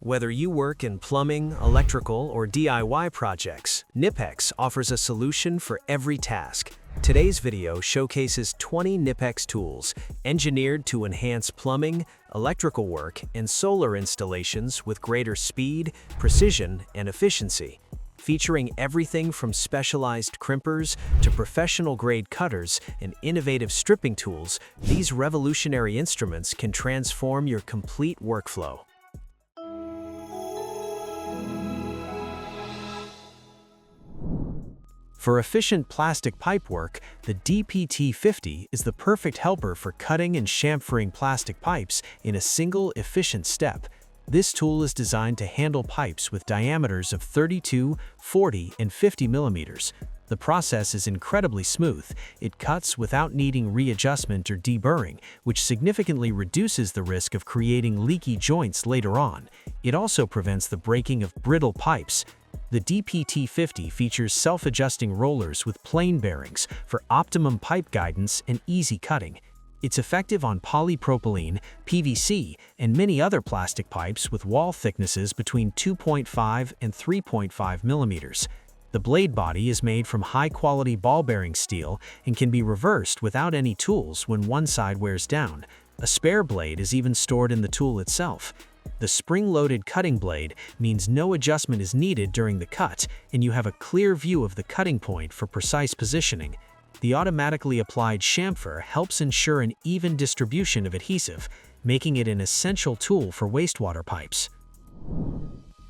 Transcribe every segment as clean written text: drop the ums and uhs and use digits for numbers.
Whether you work in plumbing, electrical, or DIY projects, KNIPEX offers a solution for every task. Today's video showcases 20 KNIPEX tools engineered to enhance plumbing, electrical work, and solar installations with greater speed, precision, and efficiency. Featuring everything from specialized crimpers to professional-grade cutters and innovative stripping tools, these revolutionary instruments can transform your complete workflow. For efficient plastic pipework, the DPT50 is the perfect helper for cutting and chamfering plastic pipes in a single, efficient step. This tool is designed to handle pipes with diameters of 32, 40, and 50 millimeters. The process is incredibly smooth. It cuts without needing readjustment or deburring, which significantly reduces the risk of creating leaky joints later on. It also prevents the breaking of brittle pipes. The DPT50 features self-adjusting rollers with plane bearings for optimum pipe guidance and easy cutting. It's effective on polypropylene, PVC, and many other plastic pipes with wall thicknesses between 2.5 and 3.5 millimeters. The blade body is made from high-quality ball-bearing steel and can be reversed without any tools when one side wears down. A spare blade is even stored in the tool itself. The spring-loaded cutting blade means no adjustment is needed during the cut, and you have a clear view of the cutting point for precise positioning. The automatically applied chamfer helps ensure an even distribution of adhesive, making it an essential tool for wastewater pipes.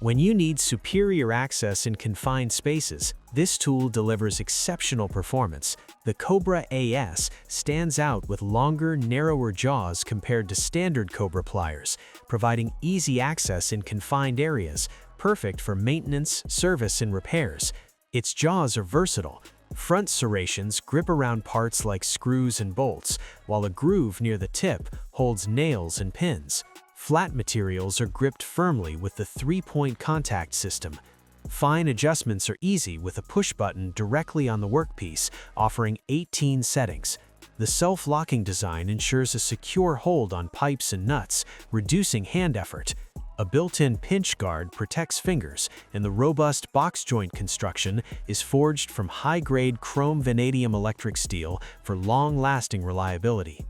When you need superior access in confined spaces, this tool delivers exceptional performance. The Cobra AS stands out with longer, narrower jaws compared to standard Cobra pliers, providing easy access in confined areas, perfect for maintenance, service, and repairs. Its jaws are versatile. Front serrations grip around parts like screws and bolts, while a groove near the tip holds nails and pins. Flat materials are gripped firmly with the three-point contact system. Fine adjustments are easy with a push button directly on the workpiece, offering 18 settings. The self-locking design ensures a secure hold on pipes and nuts, reducing hand effort. A built-in pinch guard protects fingers, and the robust box joint construction is forged from high-grade chrome vanadium electric steel for long-lasting reliability.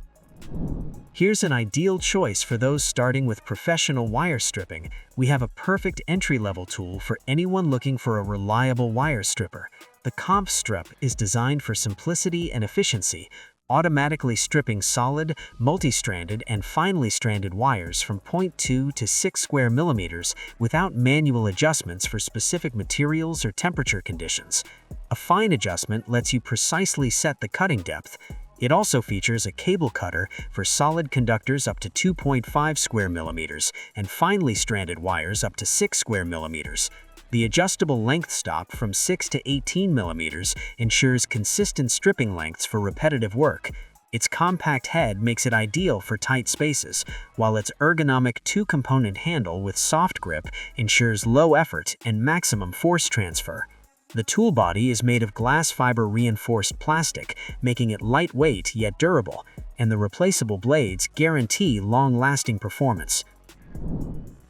Here's an ideal choice for those starting with professional wire stripping. We have a perfect entry-level tool for anyone looking for a reliable wire stripper. The Comp Strip is designed for simplicity and efficiency, automatically stripping solid, multi-stranded, and finely stranded wires from 0.2 to 6 square millimeters without manual adjustments for specific materials or temperature conditions. A fine adjustment lets you precisely set the cutting depth. It also features a cable cutter for solid conductors up to 2.5 square millimeters and finely stranded wires up to 6 square millimeters. The adjustable length stop from 6 to 18 millimeters ensures consistent stripping lengths for repetitive work. Its compact head makes it ideal for tight spaces, while its ergonomic two-component handle with soft grip ensures low effort and maximum force transfer. The tool body is made of glass fiber reinforced plastic, making it lightweight yet durable, and the replaceable blades guarantee long-lasting performance.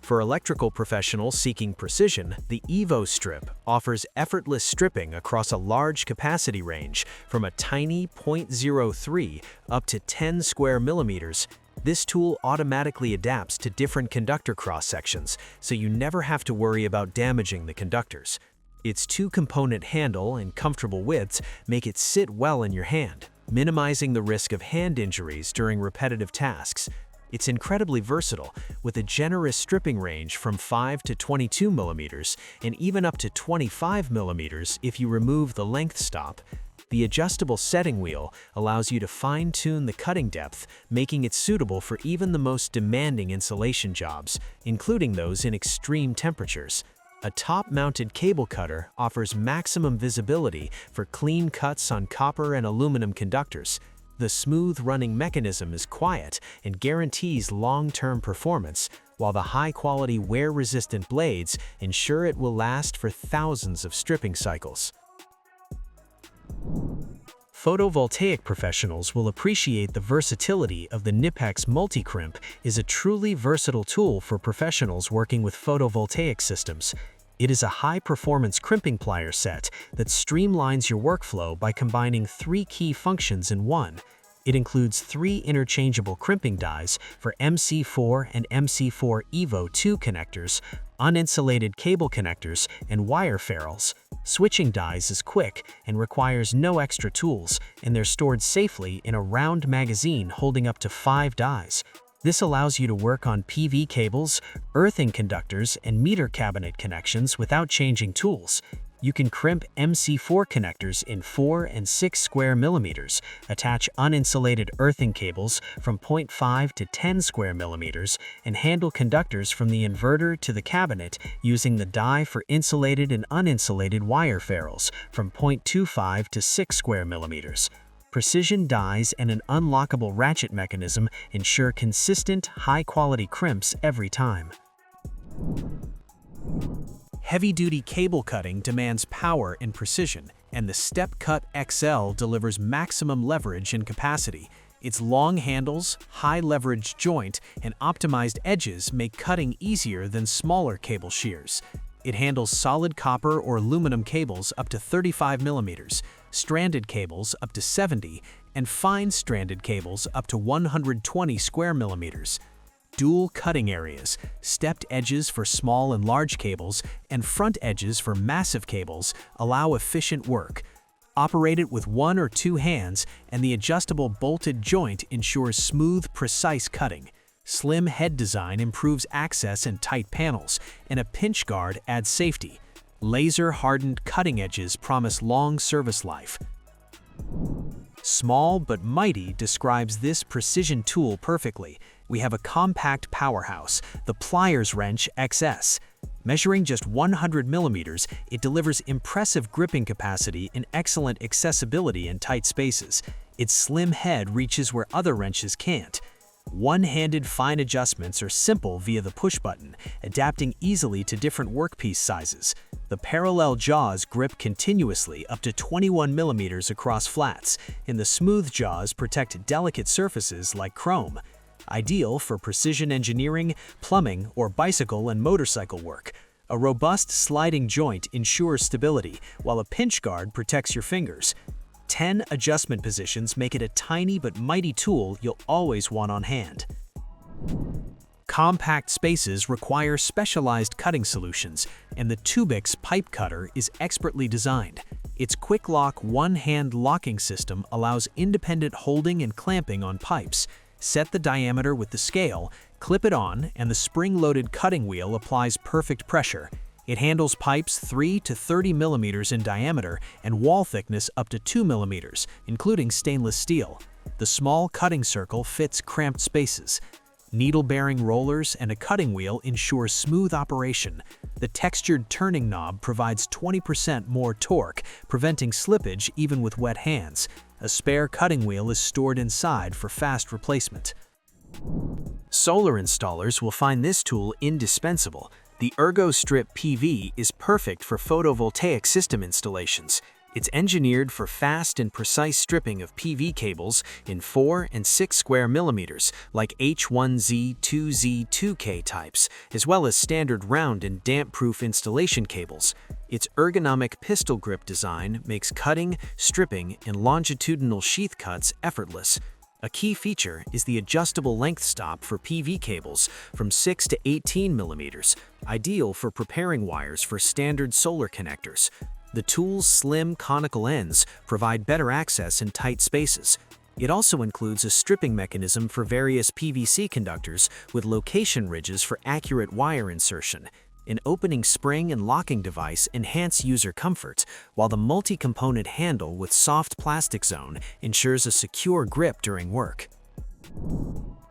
For electrical professionals seeking precision, the Evo Strip offers effortless stripping across a large capacity range from a tiny 0.03 up to 10 square millimeters. This tool automatically adapts to different conductor cross-sections, so you never have to worry about damaging the conductors. Its two-component handle and comfortable widths make it sit well in your hand, minimizing the risk of hand injuries during repetitive tasks. It's incredibly versatile, with a generous stripping range from 5 to 22 millimeters and even up to 25 millimeters if you remove the length stop. The adjustable setting wheel allows you to fine-tune the cutting depth, making it suitable for even the most demanding insulation jobs, including those in extreme temperatures. A top-mounted cable cutter offers maximum visibility for clean cuts on copper and aluminum conductors. The smooth-running mechanism is quiet and guarantees long-term performance, while the high-quality wear-resistant blades ensure it will last for thousands of stripping cycles. Photovoltaic professionals will appreciate the versatility of the Knipex Multi-crimp is a truly versatile tool for professionals working with photovoltaic systems. It is a high-performance crimping plier set that streamlines your workflow by combining three key functions in one. It includes three interchangeable crimping dies for MC4 and MC4 Evo 2 connectors, uninsulated cable connectors, and wire ferrules. Switching dies is quick and requires no extra tools, and they're stored safely in a round magazine holding up to 5 dies. This allows you to work on PV cables, earthing conductors, and meter cabinet connections without changing tools. You can crimp MC4 connectors in 4 and 6 square millimeters, attach uninsulated earthing cables from 0.5 to 10 square millimeters, and handle conductors from the inverter to the cabinet using the die for insulated and uninsulated wire ferrules from 0.25 to 6 square millimeters. Precision dies and an unlockable ratchet mechanism ensure consistent, high-quality crimps every time. Heavy-duty cable cutting demands power and precision, and the Step Cut XL delivers maximum leverage and capacity. Its long handles, high-leverage joint, and optimized edges make cutting easier than smaller cable shears. It handles solid copper or aluminum cables up to 35 millimeters, stranded cables up to 70, and fine stranded cables up to 120 square millimeters. Dual cutting areas, stepped edges for small and large cables, and front edges for massive cables allow efficient work. Operate it with 1 or 2 hands, and the adjustable bolted joint ensures smooth, precise cutting. Slim head design improves access in tight panels, and a pinch guard adds safety. Laser-hardened cutting edges promise long service life. Small but mighty describes this precision tool perfectly. We have a compact powerhouse, the Pliers Wrench XS. Measuring just 100 millimeters, it delivers impressive gripping capacity and excellent accessibility in tight spaces. Its slim head reaches where other wrenches can't. One-handed fine adjustments are simple via the push button, adapting easily to different workpiece sizes. The parallel jaws grip continuously up to 21 millimeters across flats, and the smooth jaws protect delicate surfaces like chrome. Ideal for precision engineering, plumbing, or bicycle and motorcycle work. A robust sliding joint ensures stability, while a pinch guard protects your fingers. 10 adjustment positions make it a tiny but mighty tool you'll always want on hand. Compact spaces require specialized cutting solutions, and the Tubix pipe cutter is expertly designed. Its quick-lock one-hand locking system allows independent holding and clamping on pipes. Set the diameter with the scale, clip it on, and the spring-loaded cutting wheel applies perfect pressure. It handles pipes 3 to 30 millimeters in diameter and wall thickness up to 2 millimeters, including stainless steel. The small cutting circle fits cramped spaces. Needle-bearing rollers and a cutting wheel ensure smooth operation. The textured turning knob provides 20% more torque, preventing slippage even with wet hands. A spare cutting wheel is stored inside for fast replacement. Solar installers will find this tool indispensable. The Ergo Strip PV is perfect for photovoltaic system installations. It's engineered for fast and precise stripping of PV cables in 4 and 6 square millimeters, like H1Z, 2Z, 2K types, as well as standard round and damp-proof installation cables. Its ergonomic pistol grip design makes cutting, stripping, and longitudinal sheath cuts effortless. A key feature is the adjustable length stop for PV cables from 6 to 18 millimeters, ideal for preparing wires for standard solar connectors. The tool's slim conical ends provide better access in tight spaces. It also includes a stripping mechanism for various PVC conductors with location ridges for accurate wire insertion. An opening spring and locking device enhance user comfort, while the multi-component handle with soft plastic zone ensures a secure grip during work.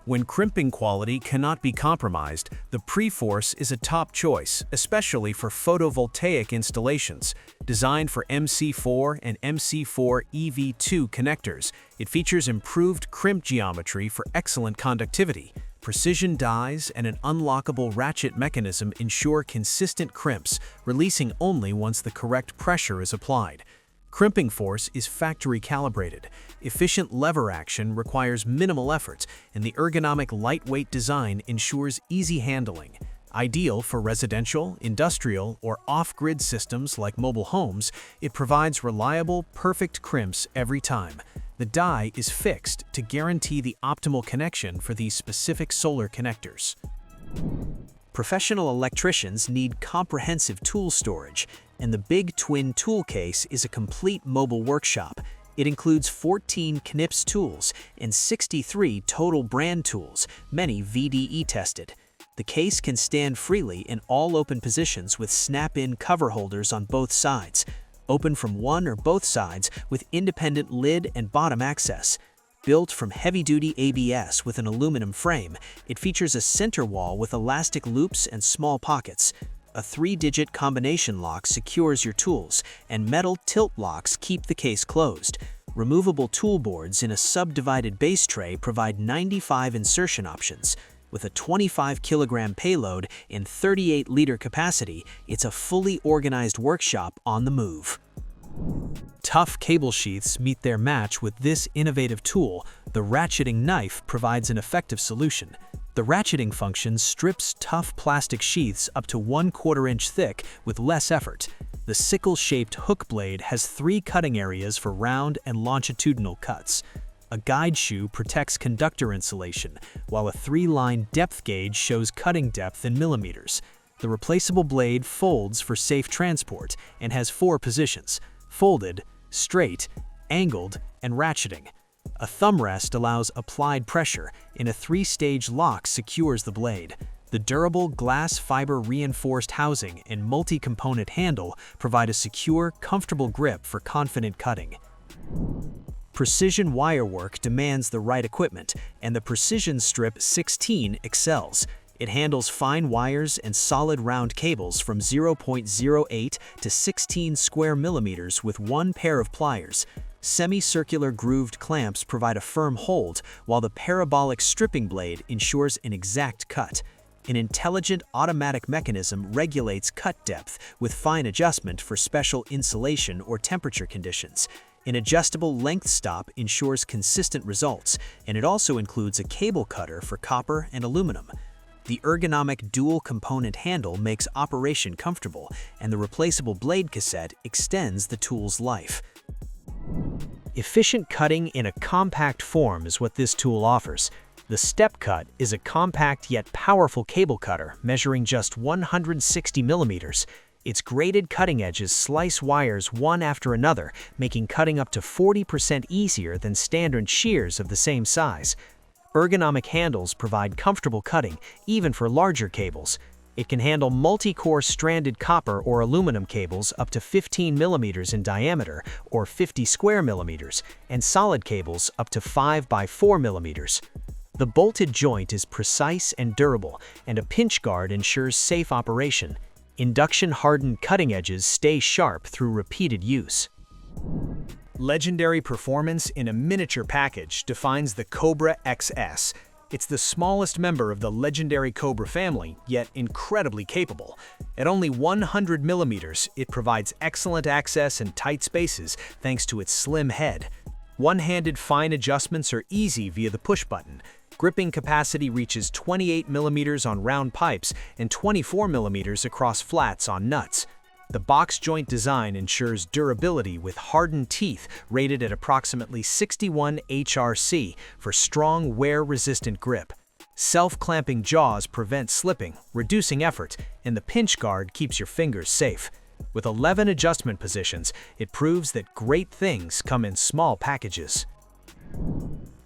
When crimping quality cannot be compromised, the PreForce is a top choice, especially for photovoltaic installations. Designed for MC4 and MC4 EV2 connectors, it features improved crimp geometry for excellent conductivity. Precision dies and an unlockable ratchet mechanism ensure consistent crimps, releasing only once the correct pressure is applied. Crimping force is factory calibrated. Efficient lever action requires minimal effort, and the ergonomic lightweight design ensures easy handling. Ideal for residential, industrial, or off-grid systems like mobile homes, it provides reliable, perfect crimps every time. The die is fixed to guarantee the optimal connection for these specific solar connectors. Professional electricians need comprehensive tool storage, and the Big Twin tool case is a complete mobile workshop. It includes 14 KNIPEX tools and 63 total brand tools, many VDE tested. The case can stand freely in all open positions with snap-in cover holders on both sides. Open from one or both sides with independent lid and bottom access. Built from heavy-duty ABS with an aluminum frame, it features a center wall with elastic loops and small pockets. A 3-digit combination lock secures your tools, and metal tilt locks keep the case closed. Removable tool boards in a subdivided base tray provide 95 insertion options. With a 25-kilogram payload and 38-liter capacity, it's a fully organized workshop on the move. Tough cable sheaths meet their match with this innovative tool. The ratcheting knife provides an effective solution. The ratcheting function strips tough plastic sheaths up to 1/4 inch thick with less effort. The sickle-shaped hook blade has 3 cutting areas for round and longitudinal cuts. A guide shoe protects conductor insulation, while a 3-line depth gauge shows cutting depth in millimeters. The replaceable blade folds for safe transport and has 4 positions: folded, straight, angled, and ratcheting. A thumb rest allows applied pressure, and a 3-stage lock secures the blade. The durable glass fiber reinforced housing and multi-component handle provide a secure, comfortable grip for confident cutting. Precision wire work demands the right equipment, and the Precision Strip 16 excels. It handles fine wires and solid round cables from 0.08 to 16 square millimeters with 1 pair of pliers. Semicircular grooved clamps provide a firm hold, while the parabolic stripping blade ensures an exact cut. An intelligent automatic mechanism regulates cut depth with fine adjustment for special insulation or temperature conditions. An adjustable length stop ensures consistent results, and it also includes a cable cutter for copper and aluminum. The ergonomic dual-component handle makes operation comfortable, and the replaceable blade cassette extends the tool's life. Efficient cutting in a compact form is what this tool offers. The Step Cut is a compact yet powerful cable cutter measuring just 160 millimeters. Its graded cutting edges slice wires one after another, making cutting up to 40% easier than standard shears of the same size. Ergonomic handles provide comfortable cutting, even for larger cables. It can handle multi-core stranded copper or aluminum cables up to 15 millimeters in diameter or 50 square millimeters, and solid cables up to 5 by 4 millimeters. The bolted joint is precise and durable, and a pinch guard ensures safe operation. Induction-hardened cutting edges stay sharp through repeated use. Legendary performance in a miniature package defines the Cobra XS. It's the smallest member of the legendary Cobra family, yet incredibly capable. At only 100 millimeters, it provides excellent access in tight spaces thanks to its slim head. One-handed fine adjustments are easy via the push button. Gripping capacity reaches 28 millimeters on round pipes and 24 millimeters across flats on nuts. The box joint design ensures durability with hardened teeth rated at approximately 61 HRC for strong wear-resistant grip. Self-clamping jaws prevent slipping, reducing effort, and the pinch guard keeps your fingers safe. With 11 adjustment positions, it proves that great things come in small packages.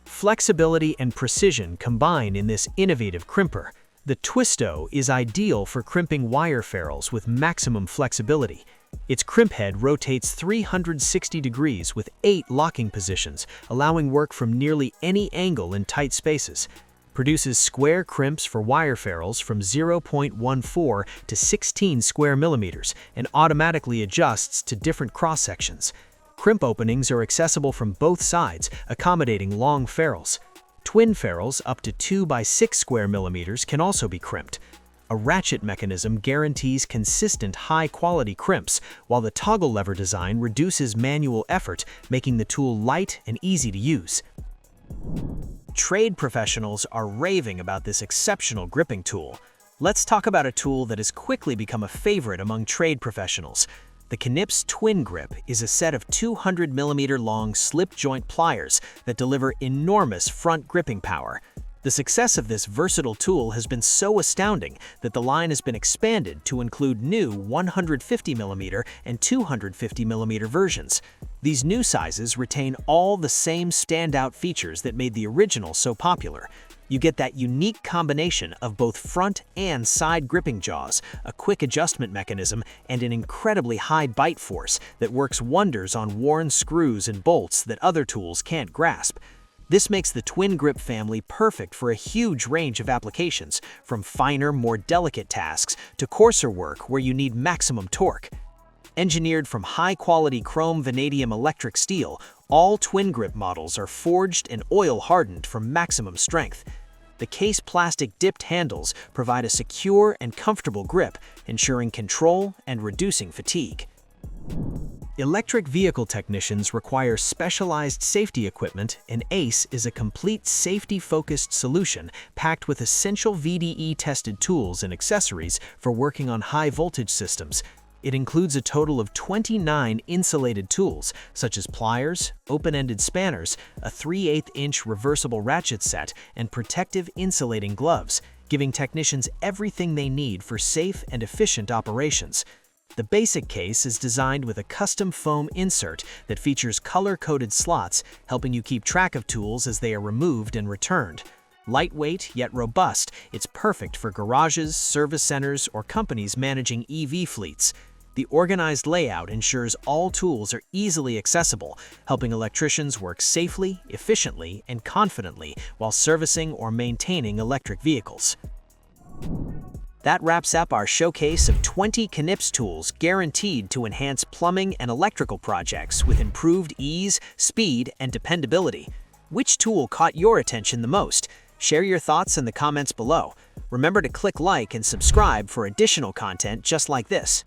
Flexibility and precision combine in this innovative crimper. The Twisto is ideal for crimping wire ferrules with maximum flexibility. Its crimp head rotates 360 degrees with 8 locking positions, allowing work from nearly any angle in tight spaces. Produces square crimps for wire ferrules from 0.14 to 16 square millimeters and automatically adjusts to different cross-sections. Crimp openings are accessible from both sides, accommodating long ferrules. Twin ferrules up to 2 by 6 square millimeters can also be crimped. A ratchet mechanism guarantees consistent high-quality crimps, while the toggle lever design reduces manual effort, making the tool light and easy to use. Trade professionals are raving about this exceptional gripping tool. Let's talk about a tool that has quickly become a favorite among trade professionals. The KNIPEX Twin Grip is a set of 200mm long slip-joint pliers that deliver enormous front gripping power. The success of this versatile tool has been so astounding that the line has been expanded to include new 150mm and 250mm versions. These new sizes retain all the same standout features that made the original so popular. You get that unique combination of both front and side gripping jaws, a quick adjustment mechanism, and an incredibly high bite force that works wonders on worn screws and bolts that other tools can't grasp. This makes the Twin Grip family perfect for a huge range of applications, from finer, more delicate tasks to coarser work where you need maximum torque. Engineered from high-quality chrome vanadium electric steel, all Twin Grip models are forged and oil-hardened for maximum strength. The case plastic dipped handles provide a secure and comfortable grip, ensuring control and reducing fatigue. Electric vehicle technicians require specialized safety equipment, and ACE is a complete safety-focused solution packed with essential VDE-tested tools and accessories for working on high-voltage systems. It includes a total of 29 insulated tools, such as pliers, open-ended spanners, a 3/8-inch reversible ratchet set, and protective insulating gloves, giving technicians everything they need for safe and efficient operations. The basic case is designed with a custom foam insert that features color-coded slots, helping you keep track of tools as they are removed and returned. Lightweight yet robust, it's perfect for garages, service centers, or companies managing EV fleets. The organized layout ensures all tools are easily accessible, helping electricians work safely, efficiently, and confidently while servicing or maintaining electric vehicles. That wraps up our showcase of 20 KNIPEX tools guaranteed to enhance plumbing and electrical projects with improved ease, speed, and dependability. Which tool caught your attention the most? Share your thoughts in the comments below. Remember to click like and subscribe for additional content just like this.